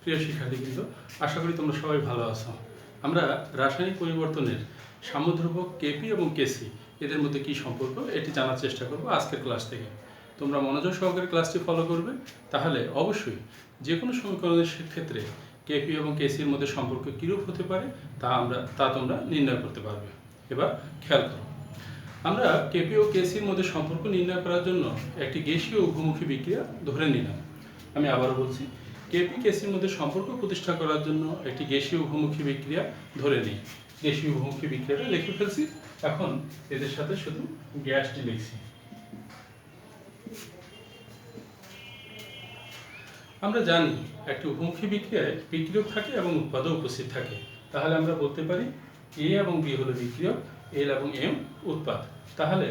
প্রিয় শিক্ষার্থীবৃন্দ, আশা করি তোমরা সবাই ভালো আছো। আমরা রাসায়নিক পরিবর্তনের সাম্যধ্রুবক কেপি এবং কেসি এদের মধ্যে কি সম্পর্ক এটি জানার চেষ্টা করব আজকের ক্লাস থেকে। তোমরা মনোযোগ সহকারে ক্লাসটি ফলো করবে, তাহলে অবশ্যই যে কোনো সমীকরণের ক্ষেত্রে কেপি এবং কেসির মধ্যে সম্পর্ক কীরূপ হতে পারে তা তোমরা নির্ণয় করতে পারবে। এবার খেয়াল করো, আমরা কেপি ও কেসির মধ্যে সম্পর্ক নির্ণয় করার জন্য একটি গ্যাসীয় উভমুখী বিক্রিয়া ধরে নিলাম। আমি আবারও বলছি, কেপি কেসির মধ্যে সম্পর্ক প্রতিষ্ঠা করার জন্য একটি গ্যাসীয় উভমুখী বিক্রিয়া ধরে নিই। গ্যাসীয় উভমুখী বিক্রিয়াটা লিখে ফেলছি, এখন এদের সাথে শুধু গ্যাসটি লিখছি। আমরা জানি একটি উভমুখী বিক্রিয়ায় বিক্রিয়ক থাকে এবং উৎপাদক উপস্থিত থাকে। তাহলে আমরা বলতে পারি এ এবং বি হলো বিক্রিয়ক, এল এবং এম উৎপাদ। তাহলে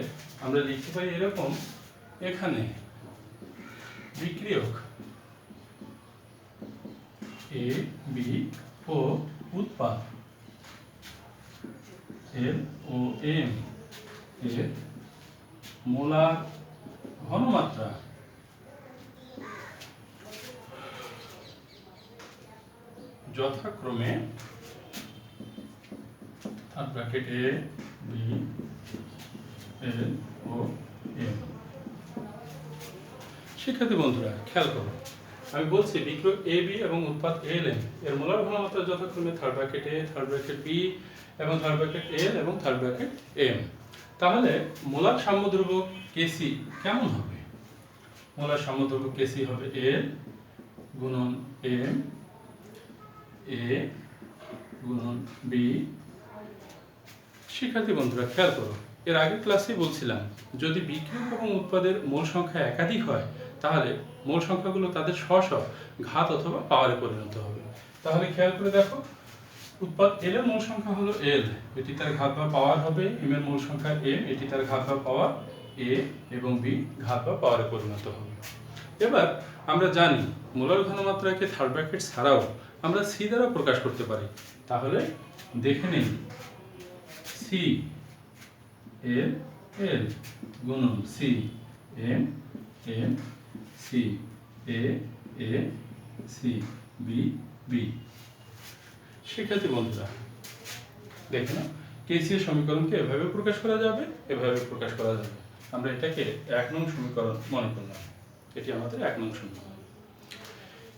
আমরা লিখতে পারি এরকম, এখানে বিক্রিয়ক এ বি ও উৎপাদ এল ও এম এর মোলার ঘনমাত্রা যথাক্রমে bracket A B L O M. শিক্ষার্থী বন্ধুরা খেয়াল করো, আমি বলছি বিক্রিয়ক এ বি এবং উৎপাদ এল এম এর মোলার ঘনমাত্রা যথাক্রমে থার্ড ব্র্যাকেট এ, থার্ড ব্র্যাকেট বি এবং থার্ড ব্র্যাকেট এল এবং থার্ড ব্র্যাকেট এম। তাহলে মোলার সাম্যধ্রুবক কেসি কেমন হবে? মোলার সাম্যধ্রুবক কেসি হবে এল গুণন এম এ গুণন বি। শিক্ষার্থী বন্ধুরা খেয়াল করো, এর আগের ক্লাসে বলছিলাম যদি বিক্রিয়ক এবং উৎপাদের মোল সংখ্যা একাধিক হয় তাহলে মোল সংখ্যাগুলো তাদের স্ব ঘাত অথবা পাওয়ারে পরিণত হবে। তাহলে খেয়াল করে দেখো, উৎপাদ এল এর মোল সংখ্যা হলো এল, এটি তার ঘাত বা পাওয়ার হবে। এম এর মোল সংখ্যা এম, এটি তার ঘাত বা পাওয়ার। এ এবং বি ঘাত বা পাওয়ারে পরিণত হবে। এবার আমরা জানি মোলার ঘনমাত্রাকে থার্ড ব্র্যাকেট ছাড়াও আমরা সি দ্বারা প্রকাশ করতে পারি। তাহলে দেখে নেই, সি এল এল গুণন C M M C A A C B B. শিক্ষার্থী বন্ধুরা দেখে না, কেসি এর সমীকরণকে এভাবে প্রকাশ করা যাবে, এভাবে প্রকাশ করা যাবে। আমরা এটাকে 1 নং সমীকরণ মনে করলাম, এটি আমাদের 1 নং সমীকরণ।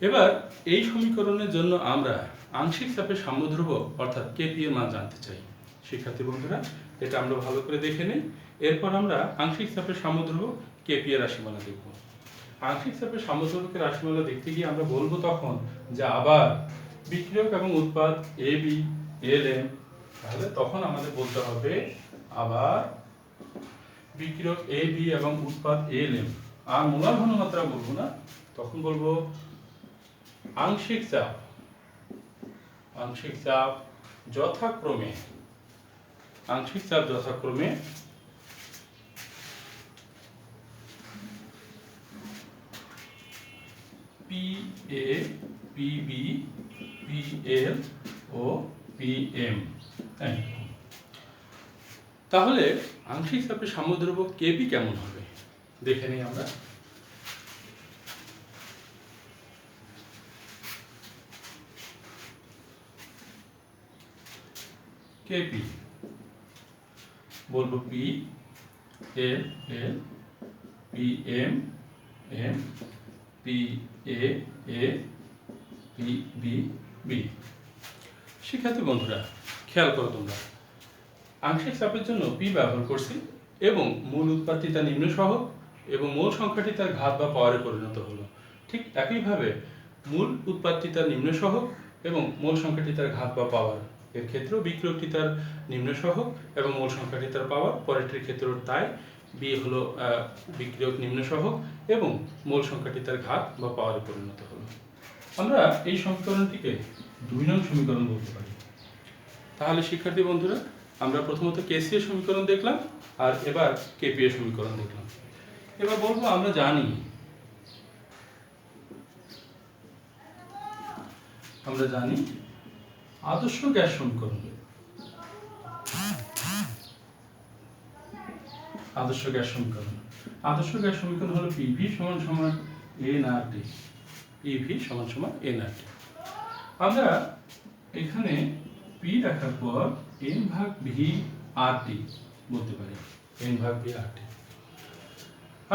এবার এই সমীকরণের জন্য আমরা আংশিক চাপের সাম্যধ্রুবক অর্থাৎ কেপি এর মান জানতে চাই। শিক্ষার্থী বন্ধুরা এটা আমরা ভালো করে দেখে নিই, এরপর আমরা আংশিক চাপের সাম্যধ্রুবক কেপি এর রাশিমালা দেখব। আংশিক চাপের সাম্যধ্রুবকের রাশিমালা দেখতে গিয়ে আমরা বলবো তখন যে আবার বিক্রিয়ক এবং উৎপাদ এ বি এল এম, তাহলে তখন আমাদের বলতে হবে আবার বিক্রিয়ক এ বি এবং উৎপাদ এল এম। আর মোলার ঘনমাত্রা বলবো না, তখন বলবো আংশিক চাপ যথাক্রমে P A P B P L ও পি এম। তাহলে আংশিক চাপের সাম্যধ্রুবক কেপি কেমন হবে দেখে নিই আমরা। কেপি বলবো P L L P M M P A A P B B. শিক্ষার্থী বন্ধুরা খেয়াল করো, তোমরা আংশিক চাপের জন্য পি ব্যবহার করছি এবং মূল উৎপাদটি তার নিম্ন সহগ এবং মূল সংখ্যাটি তার ঘাত বা পাওয়ারে পরিণত হলো। ঠিক একইভাবে মূল উৎপাদটি তার নিম্ন সহগ এবং মূল সংখ্যাটি তার ঘাত বা পাওয়ার, এর ক্ষেত্রেও বিক্রিয়কটি তার নিম্ন সহগ এবং মূল সংখ্যাটি তার পাওয়ার। পরেরটির ক্ষেত্রেও তাই, বি হলো বিক্রিয়ক নিম্ন সহগ এবং মূল সংখ্যাটি তার ঘাত বা পাওয়ারে পরিণত হলো। আমরা এই সমীকরণটিকে 2 নং সমীকরণ বলতে পারি। তাহলে শিক্ষার্থী বন্ধুরা আমরা প্রথমত কেসি এর সমীকরণ দেখলাম, আর এবার কেপি এর সমীকরণ দেখলাম। এবার বলবো আমরা জানি আদর্শ গ্যাস সমীকরণ। আদর্শ গ্যাস সমীকরণ হলো পিভি সমান সমান এনআরটি। পিভি সমান সমান এনআরটি। আমরা এখানে পি রাখার পর এন ভাগ ভি আর টি বলতে পারি, এন ভাগ ভি আর টি।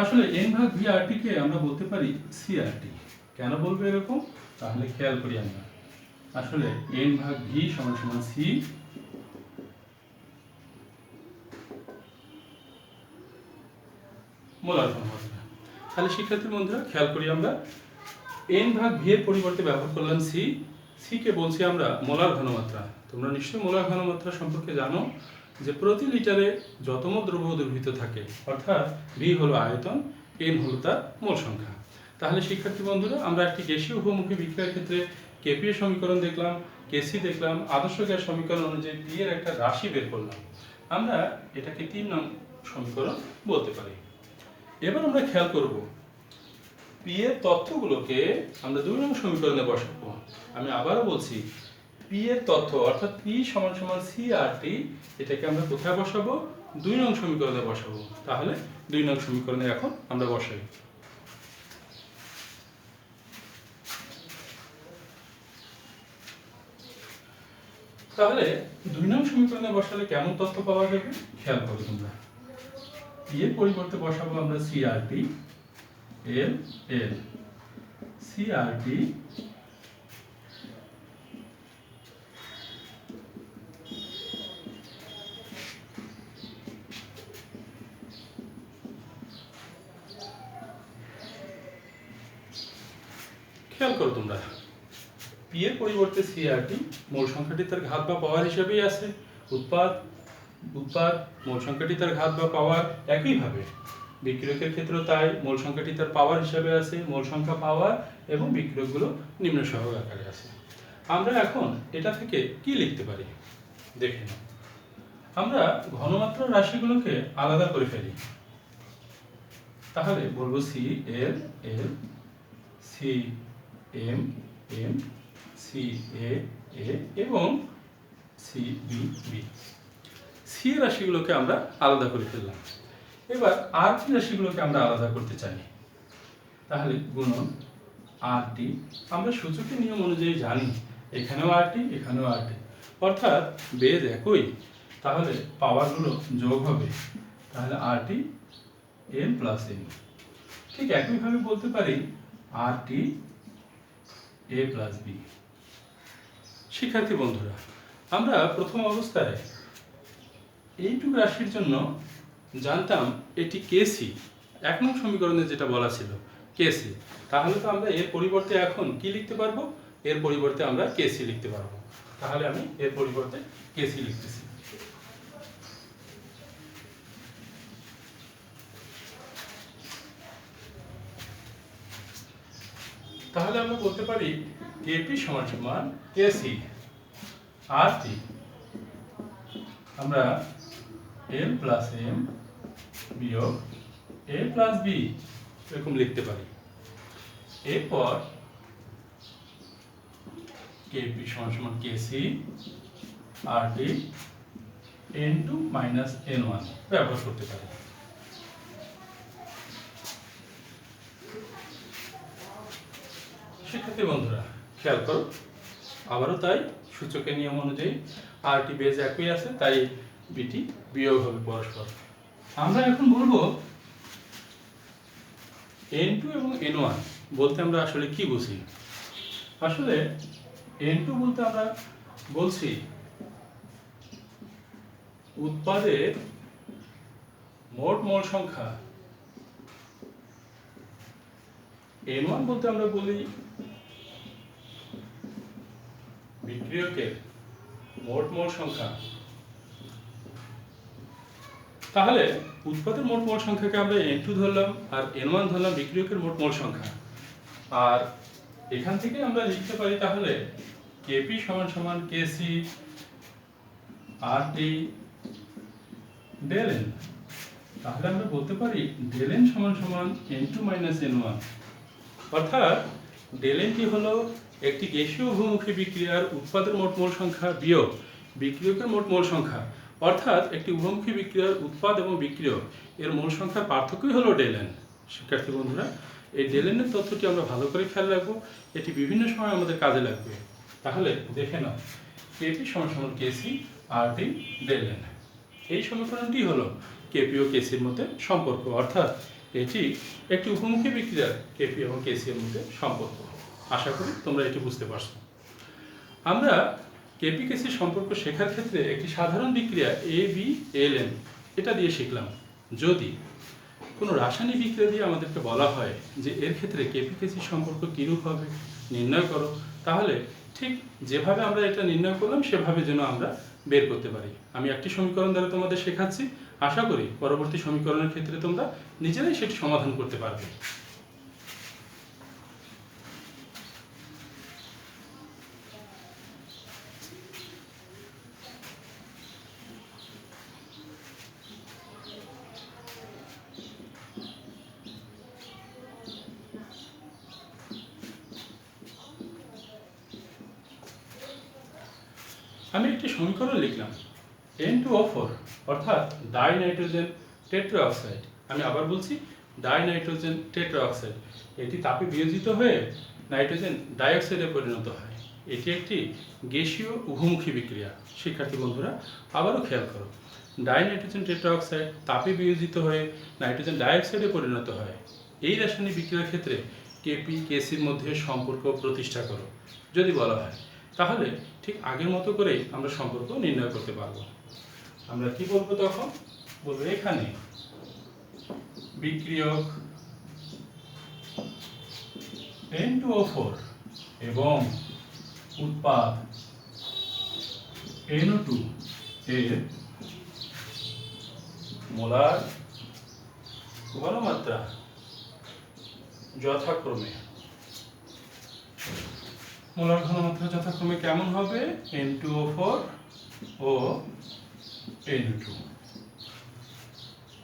আসলে এন ভাগ ভি আর টি কে আমরা বলতে পারি সি আর টি। কেন বলবো এরকম? তাহলে খেয়াল করি আমরা। আসলে এন ভাগ ভি সমান সমান সি, মোলার ঘনমাত্রা। তাহলে শিক্ষার্থী বন্ধুরা খেয়াল করি আমরা, এন ভাগ ভি এর পরিবর্তে ব্যবহার করলাম সি। সি কে বলছি আমরা মোলার ঘনমাত্রা। তোমরা নিশ্চয়ই মোলার ঘনমাত্রা সম্পর্কে জানো যে প্রতি লিটারে যত মোল দ্রব্য দ্রবীভূত থাকে, অর্থাৎ ভি হলো আয়তন, এন হলো তার মোল সংখ্যা। তাহলে শিক্ষার্থী বন্ধুরা আমরা একটি গ্যাসীয় উভমুখী বিক্রিয়ার ক্ষেত্রে কেপি এর সমীকরণ দেখলাম, কেসি দেখলাম, আদর্শ গ্যাস সমীকরণ অনুযায়ী পি এর একটা রাশি বের করলাম। আমরা এটাকে 3 নং সমীকরণ বলতে পারি। এবার আমরা খেয়াল করব পি এর তথ্যগুলোকে আমরা 2 নং সমীকরণে বসাবো। আমি আবারও বলছি, পি এর তথ্য অর্থাৎ পি সমান সমান সি আর টি, এটাকে আমরা কোথায় বসাবো? 2 নং সমীকরণে বসাবো। তাহলে 2 নং সমীকরণে এখন আমরা বসাই। তাহলে 2 নং সমীকরণে বসালে কেমন তথ্য পাওয়া যাবে খেয়াল করো তোমরা। পি এর পরিবর্তে বসাবো আমরা সি আর টি, এল এল, সি আর টি খেয়াল করো তোমরা, পি এর পরিবর্তে সি আর টি, মোল সংখ্যাটি তার ঘাত বা পাওয়ার হিসেবেই আছে। উৎপাদ মোল সংখ্যাটি তার ঘাত বা পাওয়ার। একইভাবে বিক্রিয়কের ক্ষেত্রেও তাই, মোল সংখ্যাটি তার পাওয়ার হিসাবে আছে, মোল সংখ্যা পাওয়ার, এবং বিক্রিয়কগুলো নিম্ন সহগ আকারে আছে। আমরা এখন এটা থেকে কি লিখতে পারি দেখে নাও। আমরা ঘনমাত্রার রাশিগুলোকে আলাদা করে ফেলি। তাহলে বলবো C L L, C M M, C A এ এবং সি বি বি। সি রাশিগুলোকে আমরা আলাদা করে ফেললাম। এবার আর টি রাশিগুলোকে আমরা আলাদা করতে চাই। তাহলে গুণন আর টি, আমরা সূচকের নিয়ম অনুযায়ী জানি এখানেও আর টি, এখানেও আর টি, অর্থাৎ বেজ একই, তাহলে পাওয়ারগুলো যোগ হবে। তাহলে আর টি এন প্লাস এন। ঠিক একইভাবে বলতে পারি আর টি এ প্লাস বি। শিক্ষার্থী বন্ধুরা, আমরা প্রথম অবস্থায় এইটুকু রাশির জন্য জানতাম এটি কেসি, 1 নং সমীকরণে যেটা বলা ছিল কেসি। তাহলে তো আমরা এর পরিবর্তে এখন কি লিখতে পারবো? এর পরিবর্তে আমরা কেসি লিখতে পারবো। তাহলে আমি এর পরিবর্তে কেসি লিখতেছি। তাহলে আমরা বলতে পারি কেপি সমান সমান কেসি আর টি, আমরা এল প্লাস এম বিয়োগ এ প্লাস বি এরকম লিখতে পারি। এরপর কেপি সমান সমান KC R T N two minus N one ব্যবহার করতে পারি। শিক্ষার্থী বন্ধুরা খেয়াল করো, আবারও তাই, সূচকের নিয়ম অনুযায়ী আর টি বেজ একই আছে, তাই বিটি বিয়োগ হবে পরস্পর। আমরা এখন বলবো N2 এবং N1 বলতে আমরা আসলে কি বুঝি। আসলে N2 বলতে আমরা বলছি উৎপাদের মোট মোল সংখ্যা, N1 বলতে আমরা বলি বিক্রিয়কের মোট মোল সংখ্যা। তাহলে উৎপাদের মোট মোল সংখ্যাকে আমরা N2 ধরলাম আর N1 ধরলাম বিক্রিয়কের মোট মোল সংখ্যা। আর এখান থেকে আমরা লিখতে পারি তাহলে Kp সমান সমান Kc RT del n। তাহলে আমরা বলতে পারি del n সমান সমান N2 মাইনাস N1, অর্থাৎ del n টি হলো একটি গ্যাসীয় উভমুখী বিক্রিয়ার উৎপাদের মোট মোল সংখ্যা বিয়োগ বিক্রিয়কের মোট মোল সংখ্যা, অর্থাৎ একটি উভমুখী বিক্রিয়ার উৎপাদ এবং বিক্রিয়ক এর মোল সংখ্যার পার্থক্যই হলো del n। শিক্ষার্থী বন্ধুরা, এই del n এর তথ্যটি আমরা ভালো করে খেয়াল রাখবো, এটি বিভিন্ন সময় আমাদের কাজে লাগবে। তাহলে দেখে নাও কেপি সমান সমান কেসি আর টি ডেল এন। এই সমীকরণটি হলো কেপি ও কেসির মধ্যে সম্পর্ক, অর্থাৎ এটি একটি উপমুখী বিক্রিয়ার কেপি এবং কেসি এর মধ্যে সম্পর্ক। আশা করি তোমরা এটি বুঝতে পারছো। আমরা কেপি কেসির সম্পর্ক শেখার ক্ষেত্রে একটি সাধারণ বিক্রিয়া ABLN এটা দিয়ে শিখলাম। যদি কোনো রাসায়নিক বিক্রিয়া দিয়ে আমাদেরকে বলা হয় যে এর ক্ষেত্রে কেপি কেসির সম্পর্ক কীরূপ হবে নির্ণয় করো, তাহলে ঠিক যেভাবে আমরা এটা নির্ণয় করলাম সেভাবে যেন আমরা বের করতে পারি। আমি একটি সমীকরণ দ্বারা তোমাদের শেখাচ্ছি, আশা করি পরবর্তী সমীকরণের ক্ষেত্রে তোমরা নিজেরাই সেটি সমাধান করতে পারবে। আমি একটি সমীকরণ লিখলাম N2O4 অর্থাৎ ডাইনাইট্রোজেন টেট্রাঅক্সাইড। আমি আবার বলছি ডাইনাইট্রোজেন টেট্রাঅক্সাইড। এটি তাপে বিয়োজিত হয়ে নাইট্রোজেন ডাইঅক্সাইডে পরিণত হয়। এটি একটি গ্যাসীয় উভমুখী বিক্রিয়া। শিক্ষার্থী বন্ধুরা আবারও খেয়াল করো, ডাইনাইট্রোজেন টেট্রাঅক্সাইড তাপে বিয়োজিত হয়ে নাইট্রোজেন ডাইঅক্সাইডে পরিণত হয়। এই রাসায়নিক বিক্রিয়ার ক্ষেত্রে কেপি কেসির মধ্যে সম্পর্ক প্রতিষ্ঠা করো যদি বলা হয়, তাহলে ঠিক আগের মতো করেই আমরা সম্পর্ক নির্ণয় করতে পারবো। আমরা কি বলবো তখন? বলবো এখানে বিক্রিয়ক N2O4 এবং উৎপাদ NO2 এর মোলার ঘনমাত্রা যথাক্রমে কেমন হবে? N2O4 ও NO2।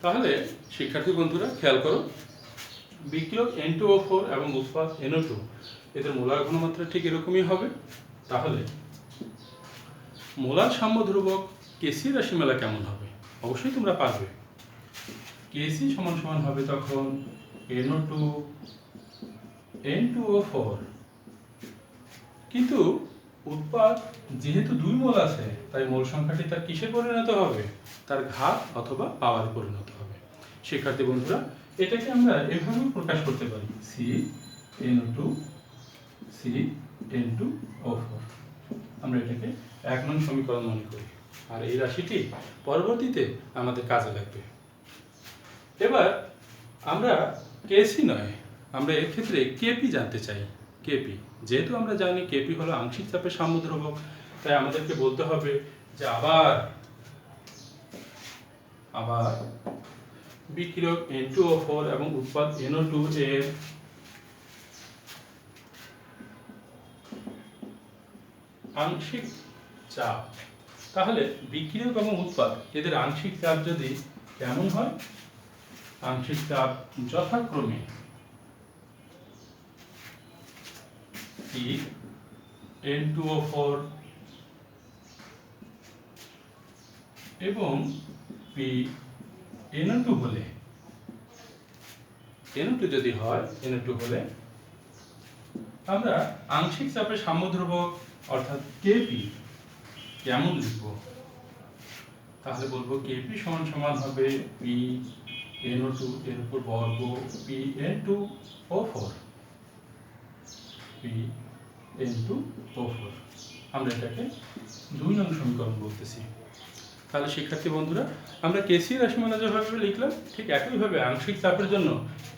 তাহলে শিক্ষার্থী বন্ধুরা খেয়াল করো, বিক্রিয়ক N2O4 এবং উৎপাদ NO2 এদের মোলার ঘনমাত্রা ঠিক এরকমই হবে। তাহলে মোলার সাম্য ধ্রুবক কেসি রাশিমালা কেমন হবে? অবশ্যই তোমরা পারবে। কেসি সমান সমান হবে তখন NO2 N2O4, কিন্তু উৎপাদ যেহেতু 2 মোল আছে তাই মোল সংখ্যাটি তার কিসে পরিণত হবে? তার ঘাত অথবা পাওয়ারে পরিণত হবে। শিক্ষার্থী বন্ধুরা এটাকে আমরা এভাবেও প্রকাশ করতে পারি CNO2 CN2O4। আমরা এটাকে 1 নং সমীকরণ মনে করি, আর এই রাশিটি পরবর্তীতে আমাদের কাজে লাগবে। এবার আমরা কেসি নয়, আমরা এর ক্ষেত্রে কেপি জানতে চাই। কেপি যেহেতু আমরা জানি কেপি হলো আংশিক চাপের সাম্য ধ্রুবক, তাই আমাদেরকে বলতে হবে যে আবার বিক্রিয়ক N2O4 এবং উৎপাদ NO2 এর আংশিক চাপ। তাহলে বিক্রিয়ক এবং উৎপাদ এদের আংশিক চাপ যদি কেমন হয়? আংশিক চাপ যথাক্রমে N2O4 এবং NO2 হলে, NO2 যদি হয়, NO2 হলে আমরা আংশিক চাপের সাম্য ধ্রুবক অর্থাৎ কেপি কেমন লিখব? তাহলে বলবো কেপি সমান সমান হবে PNO2 এর উপর বর্গ PN2O4 PN2O4। আমরা এটাকে 2 নং সমীকরণ বলতেছি। তাহলে শিক্ষার্থী বন্ধুরা আমরা কেসি রাশিমালা যেভাবে লিখলাম ঠিক একইভাবে আংশিক চাপের জন্য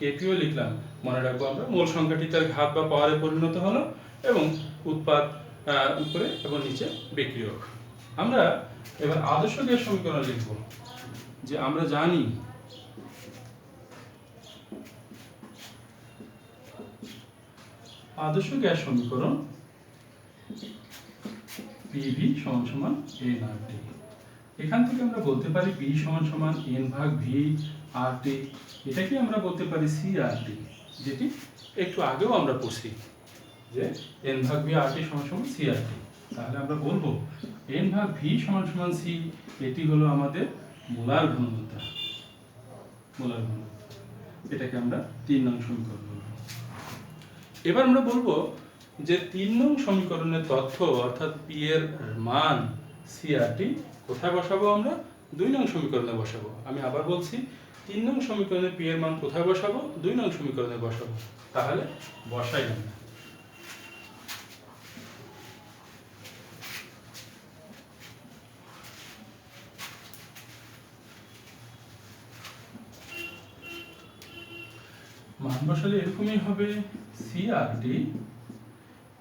কেপিও লিখলাম। মনে রাখবো আমরা মোল সংখ্যাটি তার ঘাত বা পাওয়ারে পরিণত হলো এবং উৎপাদ উপরে এবং নিচে বিক্রিয়ক। আমরা এবার আদর্শ গ্যাস সমীকরণ লিখব। যে আমরা জানি আদর্শ গ্যাস সমীকরণ PV সমান সমান nRT। এখান থেকে আমরা বলতে পারি P সমান সমান n ভাগ V RT, এটাকে আমরা বলতে পারি CRT, যেটি একটু আগেও আমরা পড়ছি যে n ভাগ V RT সমান সমান CRT। তাহলে আমরা বলবো n ভাগ V সমান সমান C, এটি হলো আমাদের মোলার ঘনমাত্রা। এটাকে আমরা 3 নং সমীকরণ বলবো। এবার আমরা বলবো যে 3 নং সমীকরণের তথ্য অর্থাৎ পি এর মান সি আর টি কোথায় বসাবো আমরা? 2 নং সমীকরণে বসাবো। আমি আবার বলছি, 3 নং সমীকরণে পি এর মান কোথায় বসাবো? 2 নং সমীকরণে বসাবো। তাহলে বসাই আমরা। মান বসালে এরকমই হবে, সি আর টি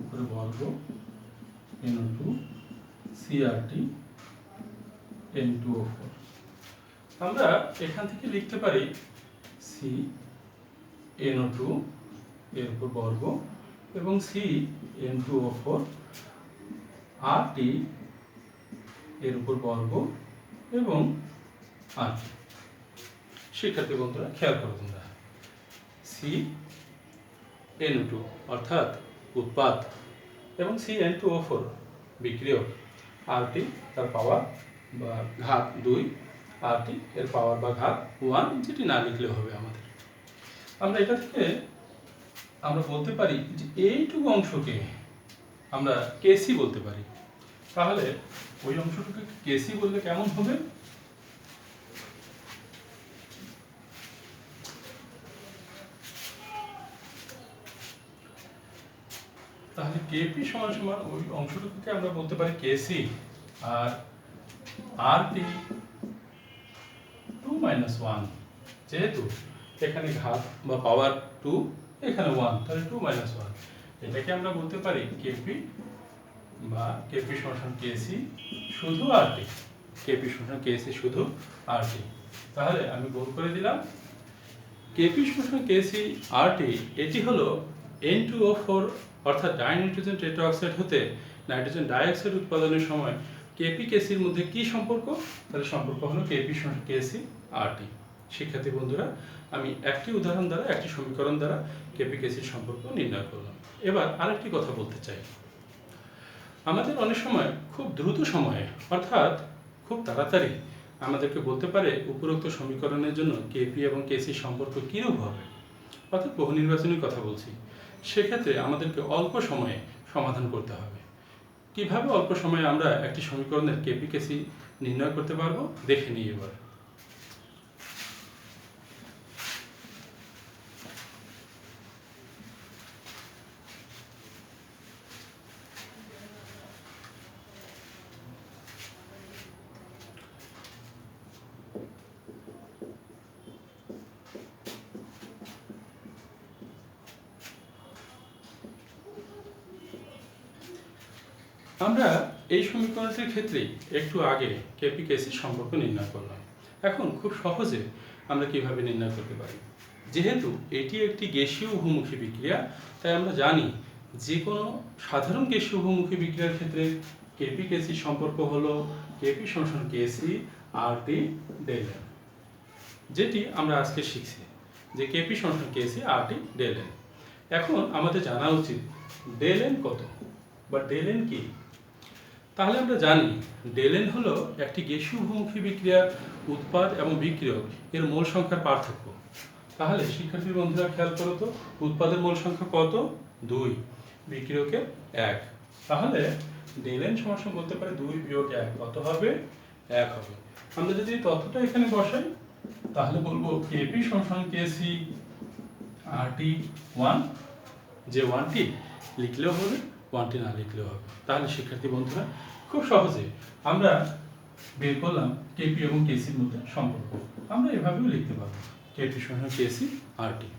উপরে বর্গ NO2 CRT N2O4। আমরা এখান থেকে লিখতে পারি সি NO2 এর উপর বর্গ এবং সি N2O4 RT এর উপর বর্গ এবং RT। শিক্ষার্থী বন্ধুরা খেয়াল করো তোমরা, সি NO2 অর্থাৎ উৎপাদ এবং সি N2O4 বিক্রিয়ক, RT তার পাওয়ার বা ঘাত 2, RT এর পাওয়ার বা ঘাত 1, যেটি না লিখলেও হবে আমাদের। আমরা এটা থেকে আমরা বলতে পারি যে এইটুকু অংশকে আমরা কেসি বলতে পারি। তাহলে ওই অংশটুকে কেসি বললে কেমন হবে? তাহলে কেপি সমান সমান ওই অংশটুকুকে আমরা বলতে পারি কেসি, আর আরটি 2 - 1, যেহেতু এখানে ঘাত বা পাওয়ার 2, এখানে 1, তাহলে 2 - 1, এটাকে আমরা বলতে পারি কেপি বা কেপি সমান কেসি শুধু আরটি, কেপি সমান কেসি শুধু আরটি। তাহলে আমি গোল করে দিলাম কেপি সমান কেসি আরটি। এটি হলো N2O4 অর্থাৎ ডাইনাইট্রোজেন টেট্রাঅক্সাইড হতে নাইট্রোজেন ডাইঅক্সাইড উৎপাদনের সময় কেপি কেসির মধ্যে কি সম্পর্ক? তাহলে সম্পর্ক হলো কেপি সমান কেসি আরটি। শিক্ষার্থী বন্ধুরা, আমি একটি উদাহরণ দ্বারা, একটি সমীকরণ দ্বারা কেপি কেসির সম্পর্ক নির্ণয় করলাম। এবার আরেকটি কথা বলতে চাই। আমাদের অনেক সময় খুব দ্রুত সময়ে অর্থাৎ খুব তাড়াতাড়ি আমাদেরকে বলতে পারে উপরোক্ত সমীকরণের জন্য কেপি এবং কেসির সম্পর্ক কীরূপ হবে, অর্থাৎ বহু নির্বাচনের কথা বলছি। সেক্ষেত্রে আমাদেরকে অল্প সময়ে সমাধান করতে হবে। কিভাবে অল্প সময়ে আমরা একটি সমীকরণের কেপি কেসি নির্ণয় করতে পারবো দেখে নিই এবার। আমরা এই সমীকরণটির ক্ষেত্রেই একটু আগে কেপি কেসির সম্পর্ক নির্ণয় করলাম। এখন খুব সহজে আমরা কিভাবে নির্ণয় করতে পারি? যেহেতু এটি একটি গ্যাসীয় উভমুখী বিক্রিয়া, তাই আমরা জানি যে কোনো সাধারণ গ্যাসীয় উভমুখী বিক্রিয়ার ক্ষেত্রে কেপি কেসির সম্পর্ক হলো কেপি সমান কেসি আরটি ডেল এন, যেটি আমরা আজকে শিখছি যে কেপি সমান কেসি আরটি ডেল এন। এখন আমাদের জানা উচিত ডেল এন কত বা ডেল এন কি। তাহলে আমরা জানি ডেল এন হলো একটি গ্যাসীয় উভমুখী বিক্রিয়ার উৎপাদ এবং বিক্রিয়ক এর মোল সংখ্যার পার্থক্য। তাহলে শিক্ষার্থী বন্ধুরা খেয়াল করো তো, উৎপাদের মোল সংখ্যা কত? 2, বিক্রিয়কের 1। তাহলে ডেল এন সমান বলতে পারি 2 - 1 কত হবে? 1 হবে। আমরা যদি তথ্যটা এখানে বসাই তাহলে বলবো কেপি সমান কেসি আরটি 1, যে 1টি লিখলেও হবে, 1টি না লিখলেও হবে। তাহলে শিক্ষার্থী বন্ধুরা খুব সহজে আমরা বের করলাম কেপি এবং কেসির মধ্যে সম্পর্ক। আমরা এভাবেও লিখতে পারবো কেপি সমান কেসি আরটি।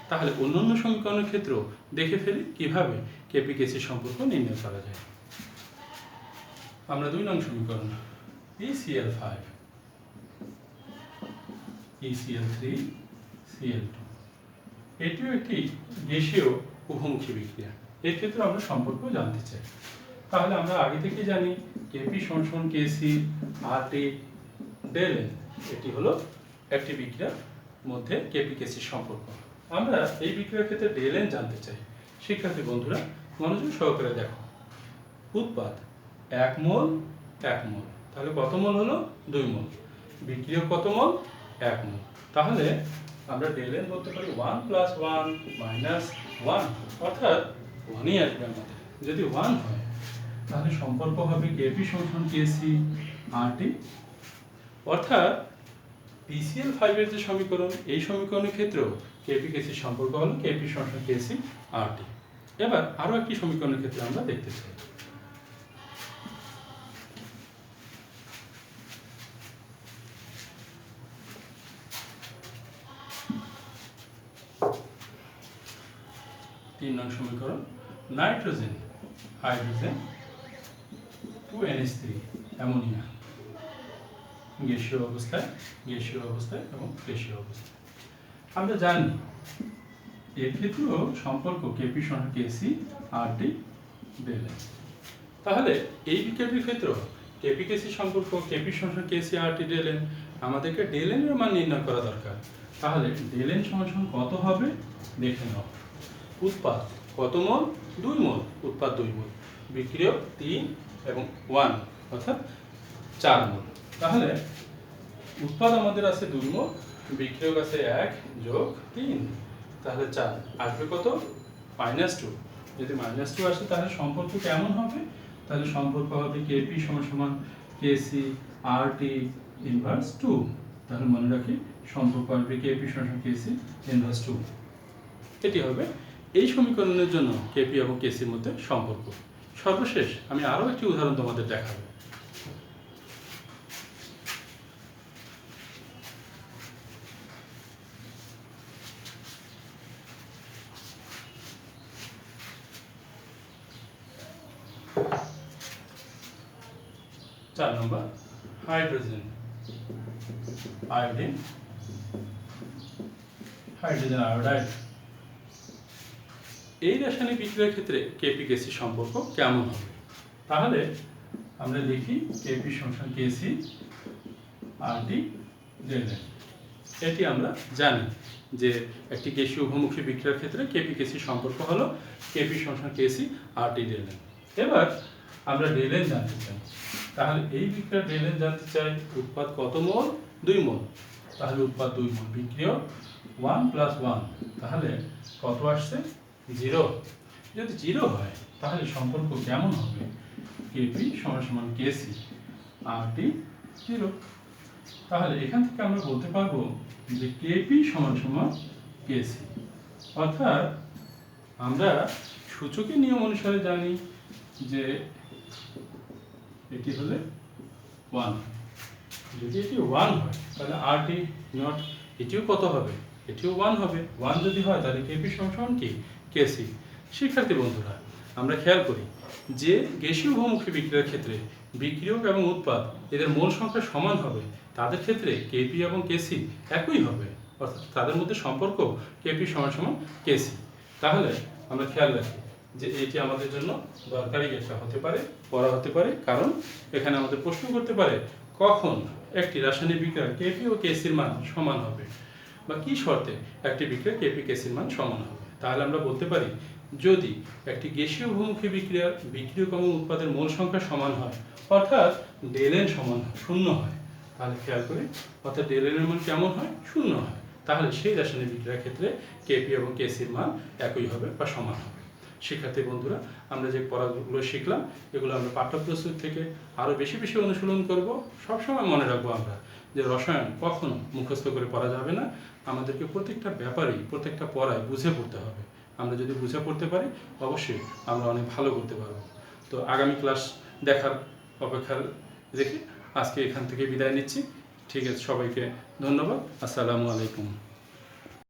তাহলে অন্যান্য সমীকরণের ক্ষেত্রেও দেখে ফেলি কিভাবে কেপি কেসির সম্পর্ক নির্ণয় করা যায়। আমরা 2 নং সমীকরণ PCl5 ECl3 Cl2, এটিও একটি গ্যাসীয় উভমুখী বিক্রিয়া। এর ক্ষেত্রে আমরা সম্পর্ক জানতে চাই। তাহলে আমরা আগে থেকে জানি কেপি সমান কেসি আরটি ডেল এন, এটি হলো একটি বিক্রিয়ার মধ্যে কেপি কেসির সম্পর্ক। আমরা এই বিক্রিয়ার ক্ষেত্রে ডেল এন জানতে চাই। শিক্ষার্থী বন্ধুরা মনোযোগ সহকারে দেখো, উৎপাদ 1 মোল 1 মোল, তাহলে কত মোল হলো? 2 মোল। বিক্রিয়ক কত মোল? 1 মোল। তাহলে আমরা ডেল এন বলতে পারি 1 + 1 - 1, অর্থাৎ ওয়ানই আসবে আমাদের। যদি ওয়ান হয় তাহলে সম্পর্ক হবে কেপি সমান কেসি আরটি, অর্থাৎ পিসিএল 5 এর যে সমীকরণ, এই সমীকরণের ক্ষেত্রেও কেপি কেসির সম্পর্ক হলো কেপি সমান কেসি আরটি। এবার আরো একটি সমীকরণের ক্ষেত্রে আমরা দেখতে চাই। তিন নং সমীকরণ, নাইট্রোজেন হাইড্রোজেন 2NH3 অ্যামোনিয়া গ্যাসীয় অবস্থায় এবং গ্যাসীয় অবস্থায়। আমরা জানি এর ক্ষেত্রেও সম্পর্ক কেপি সমান কেসি আরটি ডেল এন। তাহলে এই বিক্রিয়াটির ক্ষেত্রেও কেপি কেসি সম্পর্ক কেপি সমান কেসি আরটি ডেল এন, আমাদেরকে ডেল এন এর মান নির্ণয় করা দরকার। তাহলে ডেল এন সমান কত হবে দেখে নাও। উৎপাদ কত মোল? 2 মোল। উৎপাদ 2 মোল, বিক্রিয়ক 3 এবং 1 অর্থাৎ 4 মোল। তাহলে উৎপাদ আমাদের আছে 2 মোল, বিক্রিয়ক আছে 1 যোগ 3, তাহলে 4 আসবে কত? -2। যদি -2 আসে তাহলে সম্পর্ক কেমন হবে? তাহলে সম্পর্ক হবে কেপি সমান কেসি আরটি ইনভার্স 2। তাহলে মনে রাখি সম্পর্ক হবে কেপি সমান কেসি ইনভার্স 2। এটি হবে এই সমীকরণের জন্য কেপি এবং কেসির মধ্যে সম্পর্ক। সর্বশেষ আমি আরো একটি উদাহরণ তোমাদের দেখাবো। চার নম্বর, হাইড্রোজেন আয়োডিন হাইড্রোজেন আয়োডাইড। এই রাসায়নিক বিক্রিয়ার ক্ষেত্রে কেপি কেসি সম্পর্ক কেমন হবে? তাহলে আমরা লিখি কেপি সমান কেসি আরটি ডেল এন। এটি আমরা জানি যে একটি গ্যাসীয় উভমুখী বিক্রিয়ার ক্ষেত্রে কেপি কেসি সম্পর্ক হলো কেপি সমান কেসি আরটি ডেল এন। এবার আমরা ডেল এন জানতে চাই। তাহলে এই বিক্রিয়ার ডেল এন জানতে চাই। উৎপাদ কত মোল? 2 মোল। তাহলে উৎপাদ 2 মোল, বিক্রিয়ক 1 + 1, তাহলে কত আসছে? 0। যদি 0 হয় তাহলে সম্পর্ক কেমন হবে? কেপি সমান কেসি আরটি 0। তাহলে এখান থেকে আমরা বলতে পারবো যে কেপি সমান কেসি, অর্থাৎ আমরা সূচকের নিয়ম অনুসারে জানি যে এটি হলে 1। যদি এটি 1 হয় তাহলে আরটি নট এটিও কত হবে? এটিও 1 হবে। 1 যদি হয় তাহলে কেপি সমান কি? কেসি। শিক্ষার্থী বন্ধুরা, আমরা খেয়াল করি যে গ্যাসীয় উভমুখী বিক্রিয়ার ক্ষেত্রে বিক্রিয়ক এবং উৎপাদ এদের মোল সংখ্যা সমান হবে, তাদের ক্ষেত্রে কেপি এবং কেসি একই হবে, অর্থাৎ তাদের মধ্যে সম্পর্ক কেপি সমান কেসি। তাহলে আমরা খেয়াল রাখি যে এটি আমাদের জন্য দরকারি একটা হতে পারে, পড়া হতে পারে, কারণ এখানে আমাদের প্রশ্ন করতে পারে কখন একটি রাসায়নিক বিক্রিয়ার কেপি ও কেসির মান সমান হবে, বা কি শর্তে একটি বিক্রিয়া কেপি কেসির মান সমান হবে। তাহলে আমরা বলতে পারি যদি একটি গ্যাসীয় উভমুখী বিক্রিয়ার বিক্রিয়ক এবং উৎপাদের মোল সংখ্যা সমান হয়, অর্থাৎ ডেল এন সমান 0 হয়, তাহলে খেয়াল করি অর্থাৎ ডেল এন এর মান কেমন হয়? 0 হয়। তাহলে সেই রাসায়নিক বিক্রিয়ার ক্ষেত্রে কেপি এবং কেসির মান একই হবে বা সমান হবে। শিক্ষার্থী বন্ধুরা, আমরা যে পড়াগুলো শিখলাম এগুলো আমরা পাঠ্যপুস্তক থেকে আরও বেশি বেশি অনুশীলন করব। সবসময় মনে রাখবো আমরা যে রসায়ন কখনো মুখস্থ করে পড়া যাবে না, আমাদেরকে প্রত্যেকটা ব্যাপারেই প্রত্যেকটা পড়ায় বুঝে পড়তে হবে। আমরা যদি বুঝে পড়তে পারি অবশ্যই আমরা অনেক ভালো করতে পারবো। তো আগামী ক্লাস দেখার অপেক্ষা রেখে আজকে এখান থেকে বিদায় নিচ্ছি। ঠিক আছে, সবাইকে ধন্যবাদ। আসসালামু আলাইকুম।